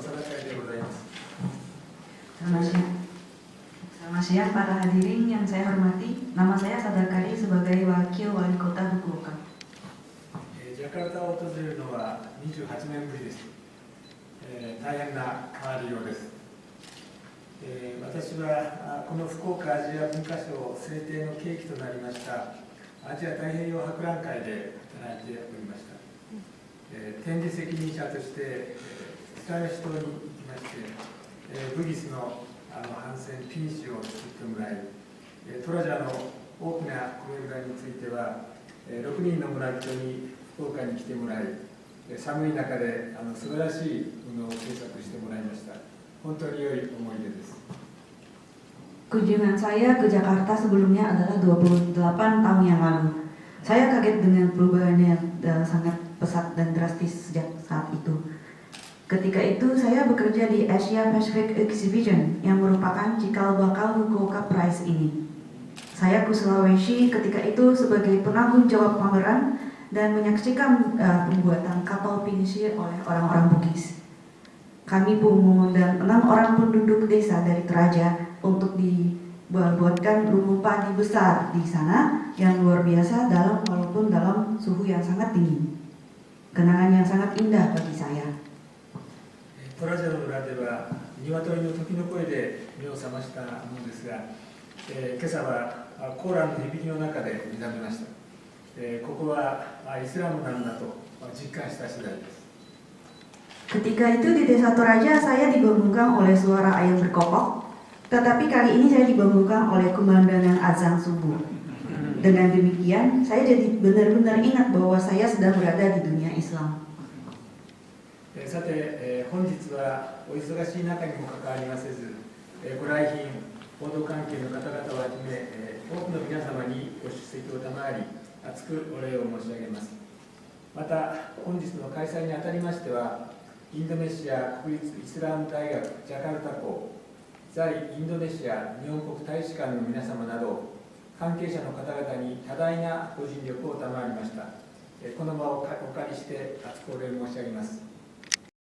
定会でございます。Selamat siang para hadirin yang saya hormati. Nama saya Sadakari sebagai Wakil Wali Kota Fukuoka. ジャカルタを訪れるのは28年ぶりです。大変な変わりようです。私はこの福岡アジア文化賞制定の契機となりましたアジア太平洋博覧会で働いておりました。展示責任者として北吉島に行きまして、ブギスの帆船ピンシを作ってもらい、トラジャの大きな米蔵については6人の村人に福岡に来てもらい、寒い中で素晴らしい布を制作してもらいました。本当に良い思い出です。Kunjungan saya ke Jakarta sebelumnya adalah 28 tahun yang lalu. Saya kaget dengan perubahan yang sangat pesat dan drastis sejak saat itu. Ketika itu saya bekerja di Asia Pacific Exhibition yang merupakan cikal bakal Fukuoka Prize ini. Saya ke Sulawesi ketika itu sebagai penanggung jawab pameran dan menyaksikan pembuatan kapal pinisi oleh orang-orang Bugis. Kami Pungu dan 6 orang penduduk desa dari Toraja untuk dibuatkan lumbung padi besar di sana yang luar biasa dalam walaupun dalam suhu yang sangat dingin. Kenangan yang sangat indah bagi saya. トラジャの村では鶏の時の声で目を覚ましたものですが、今朝はコーランの響きの中で目覚めました。ここはイスラムなんだと実感した次第です。Ketika itu di desa Toraja saya dibangunkan oleh suara ayam berkokok, tetapi kali ini saya dibangunkan oleh kumandangan azan subuh. Dengan demikian, saya jadi benar-benar ingat bahwa saya sedang berada di dunia Islam. さて、本日はお忙しい中にもかかわりませず、ご来賓、報道関係の方々をはじめ、多くの皆様にご出席を賜り、厚くお礼を申し上げます。また、本日の開催にあたりましては、インドネシア国立イスラム大学ジャカルタ校、在インドネシア日本国大使館の皆様など、関係者の方々に多大なご尽力を賜りました。この場をお借りして厚くお礼申し上げます。